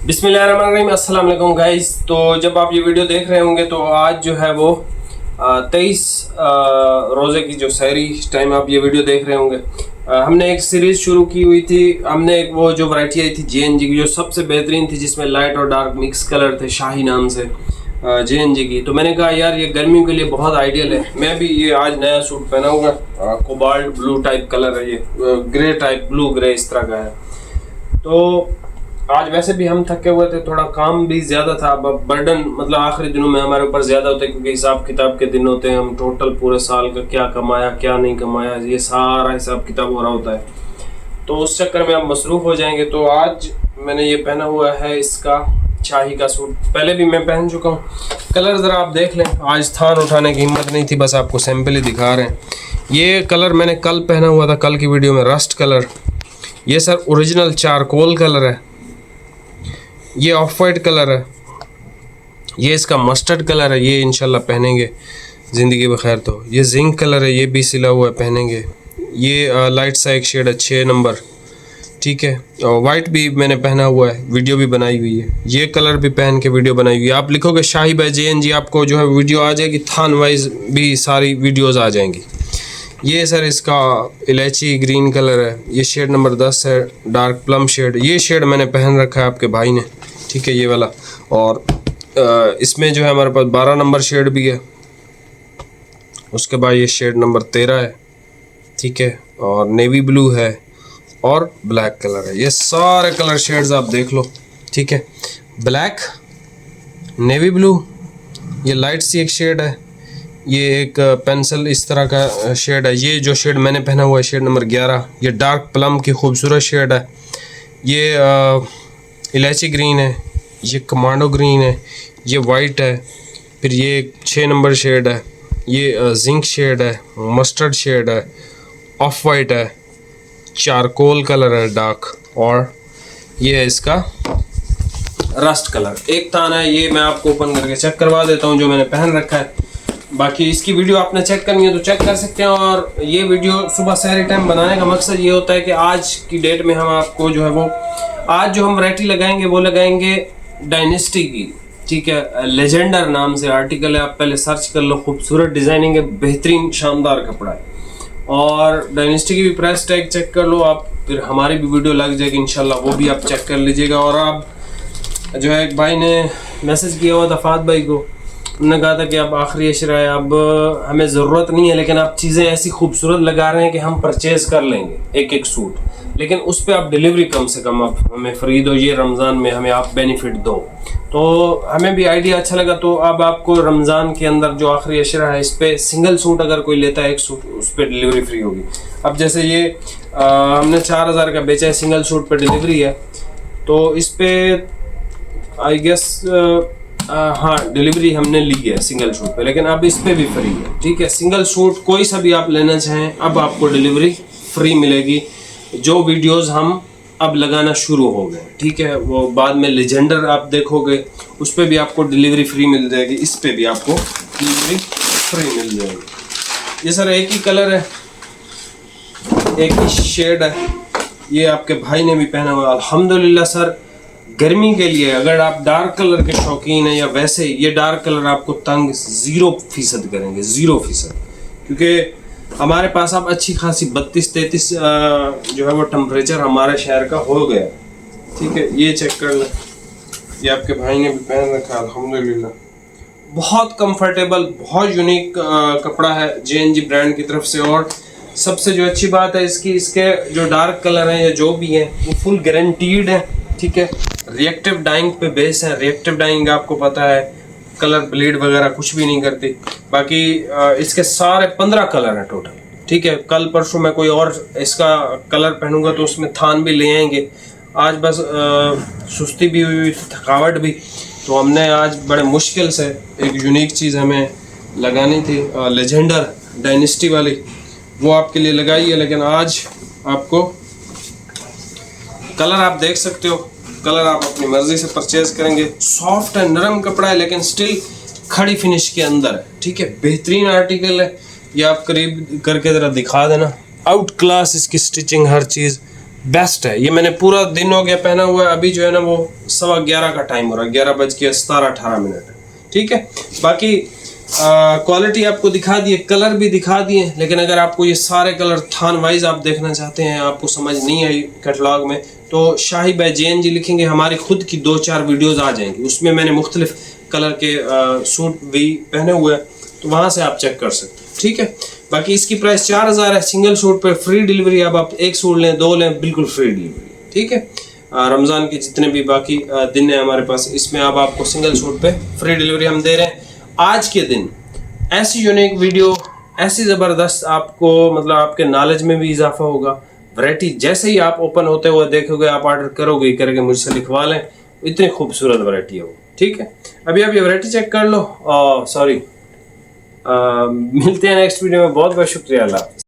बिस्मिल्लाहिर्रहमानिर्रहीम, अस्सलाम वालेकुम गाइस। तो जब आप ये वीडियो देख रहे होंगे तो आज जो है वो 23 रोज़े की जो सहरी टाइम आप ये वीडियो देख रहे होंगे। हमने एक सीरीज़ शुरू की हुई थी। हमने एक वो जो वैरायटी आई थी JNG की, जो सबसे बेहतरीन थी, जिसमें लाइट और डार्क मिक्स कलर थे, शाही नाम से JNG की। तो मैंने कहा यार ये गर्मियों के लिए बहुत आइडियल है। मैं भी ये आज नया सूट पहना हुआ, कोबाल्ट ब्लू टाइप कलर है, ये ग्रे टाइप, ब्लू ग्रे इस तरह का है। तो आज वैसे भी हम थके हुए थे, थोड़ा काम भी ज़्यादा था। अब बर्डन मतलब आखिरी दिनों में हमारे ऊपर ज़्यादा होता है, क्योंकि हिसाब किताब के दिन होते हैं। हम टोटल पूरे साल का क्या कमाया क्या नहीं कमाया, ये सारा हिसाब किताब हो रहा होता है। तो उस चक्कर में हम मसरूफ़ हो जाएंगे। तो आज मैंने ये पहना हुआ है, इसका शाही का सूट। पहले भी मैं पहन चुका हूँ। कलर ज़रा आप देख लें। आज थान उठाने की हिम्मत नहीं थी, बस आपको सैंपल ही दिखा रहे हैं। ये कलर मैंने कल पहना हुआ था, कल की वीडियो में, रस्ट कलर। ये सर ओरिजिनल चारकोल कलर है। ये ऑफ वाइट कलर है। ये इसका मस्टर्ड कलर है। ये इंशाल्लाह पहनेंगे ज़िंदगी बखैर। तो ये जिंक कलर है, ये भी सिला हुआ है, पहनेंगे। ये लाइट सा एक शेड है, 6 नंबर, ठीक है। और वाइट भी मैंने पहना हुआ है, वीडियो भी बनाई हुई है। ये कलर भी पहन के वीडियो बनाई हुई है। आप लिखोगे शाही बाय JNG, आपको जो है वीडियो आ जाएगी, थान वाइज भी सारी वीडियोज़ आ जाएंगी। ये सर इसका इलायची ग्रीन कलर है। ये शेड नंबर 10 है, डार्क प्लम शेड। ये शेड मैंने पहन रखा है आपके भाई ने, ठीक है, ये वाला। और इसमें जो है हमारे पास 12 नंबर शेड भी है। उसके बाद ये शेड नंबर 13 है, ठीक है। और नेवी ब्लू है और ब्लैक कलर है। ये सारे कलर शेड्स आप देख लो, ठीक है। ब्लैक, नेवी ब्लू, ये लाइट सी एक शेड है। ये एक पेंसिल इस तरह का शेड है। ये जो शेड मैंने पहना हुआ है, शेड नंबर 11, ये डार्क प्लम की खूबसूरत शेड है। ये इलायची ग्रीन है। ये कमांडो ग्रीन है। ये वाइट है। फिर ये 6 नंबर शेड है। ये जिंक शेड है, मस्टर्ड शेड है, ऑफ वाइट है, चारकोल कलर है डार्क, और ये है इसका रस्ट कलर। एक थान है, ये मैं आपको ओपन करके चेक करवा देता हूँ जो मैंने पहन रखा है। बाकी इसकी वीडियो आपने चेक करनी है तो चेक कर सकते हैं। और ये वीडियो सुबह सहरी टाइम बनाने का मकसद ये होता है कि आज की डेट में हम आपको जो है वो, आज जो हम वैरायटी लगाएंगे वो लगाएंगे डायनेस्टी की, ठीक है। लेजेंडर नाम से आर्टिकल है, आप पहले सर्च कर लो। खूबसूरत डिज़ाइनिंग है, बेहतरीन शानदार कपड़ा है। और डायनेस्टी की भी प्राइस टैग चेक कर लो आप, फिर हमारी भी वीडियो लग जाएगी इंशाल्लाह, वो भी आप चेक कर लीजिएगा। और आप जो है, एक भाई ने मैसेज किया हुआ था, फात भाई को, उन्होंने कहा था कि अब आखिरी अशरा है, अब हमें ज़रूरत नहीं है, लेकिन आप चीज़ें ऐसी खूबसूरत लगा रहे हैं कि हम परचेज़ कर लेंगे एक एक सूट, लेकिन उस पर आप डिलीवरी कम से कम आप हमें फ्री दो। ये रमज़ान में हमें आप बेनिफिट दो। तो हमें भी आइडिया अच्छा लगा। तो अब आपको रमज़ान के अंदर जो आखिरी अशरा है, इस पर सिंगल सूट अगर कोई लेता है एक सूट, उस पर डिलीवरी फ्री होगी। अब जैसे ये हमने 4000 का बेचा है, सिंगल सूट पर डिलीवरी है। तो इस पर आई गेस हाँ, डिलीवरी हमने ली है सिंगल सूट पे, लेकिन अब इस पे भी फ्री है, ठीक है। सिंगल सूट कोई सा भी आप लेना चाहें, अब आपको डिलीवरी फ्री मिलेगी। जो वीडियोस हम अब लगाना शुरू हो गए, ठीक है, वो बाद में लेजेंडर आप देखोगे, उस पे भी आपको डिलीवरी फ्री मिल जाएगी, इस पे भी आपको डिलीवरी फ्री मिल जाएगी। ये सर एक ही कलर है, एक ही शेड है। ये आपके भाई ने भी पहना हुआ। अल्हम्दुलिल्लाह सर, गर्मी के लिए अगर आप डार्क कलर के शौकीन हैं, या वैसे ये डार्क कलर आपको तंग 0% करेंगे, 0%, क्योंकि हमारे पास अब अच्छी खासी 32-33 जो है वो टेम्परेचर हमारे शहर का हो गया, ठीक है। ये चेक कर लें, ये आपके भाई ने भी पहन रखा है। अल्हम्दुलिल्लाह बहुत कंफर्टेबल, बहुत यूनिक कपड़ा है JNG ब्रांड की तरफ से। और सबसे जो अच्छी बात है इसकी, इसके जो डार्क कलर हैं या जो भी हैं, वो फुल गारंटीड है, ठीक है। रिएक्टिव डाइंग पे बेस है। रिएक्टिव डाइंग आपको पता है, कलर ब्लीड वगैरह कुछ भी नहीं करती। बाकी इसके सारे 15 कलर हैं टोटल, ठीक है। कल परसों मैं कोई और इसका कलर पहनूंगा तो उसमें थान भी ले आएंगे। आज बस सुस्ती भी हुई, थकावट भी, तो हमने आज बड़े मुश्किल से एक यूनिक चीज़ हमें लगानी थी, लेजेंडर डायनेस्टी वाली, वो आपके लिए लगाई है। लेकिन आज आपको कलर आप देख सकते हो, कलर आप अपनी मर्जी से परचेज करेंगे। सॉफ्ट है, नरम कपड़ा है, लेकिन स्टिल खड़ी फिनिश के अंदर है, ठीक है। बेहतरीन आर्टिकल है। ये आप करीब करके ज़रा दिखा देना। आउट क्लास इसकी स्टिचिंग, हर चीज़ बेस्ट है। ये मैंने पूरा दिन हो गया पहना हुआ है। अभी जो है ना वो 11:15 का टाइम हो रहा है, 11:17-18 ठीक है। बाकी क्वालिटी आपको दिखा दी है, कलर भी दिखा दिए, लेकिन अगर आपको ये सारे कलर थान वाइज आप देखना चाहते हैं, आपको समझ नहीं आई कैटलॉग में, तो शाही बाय JNG लिखेंगे, हमारी खुद की 2-4 वीडियोस आ जाएंगी, उसमें मैंने मुख्तलिफ कलर के सूट भी पहने हुए हैं, तो वहाँ से आप चेक कर सकते हैं, ठीक है। बाकी इसकी प्राइस 4000 है। सिंगल सूट पे फ्री डिलीवरी, अब आप 1 सूट लें 2 लें बिल्कुल फ्री डिलीवरी, ठीक है। रमज़ान के जितने भी बाकी दिन है हमारे पास, इसमें अब आपको सिंगल सूट पे फ्री डिलीवरी हम दे रहे हैं। आज के दिन ऐसी यूनिक वीडियो, ऐसी ज़बरदस्त, आपको मतलब आपके नॉलेज में भी इजाफा होगा। वैरायटी जैसे ही आप ओपन होते हुए देखोगे, आप ऑर्डर करोगे करके मुझसे लिखवा लें, इतनी खूबसूरत वैरायटी है वो, ठीक है। अभी आप ये वैरायटी चेक कर लो। सॉरी, मिलते हैं नेक्स्ट वीडियो में। बहुत बहुत शुक्रिया। अल्लाह।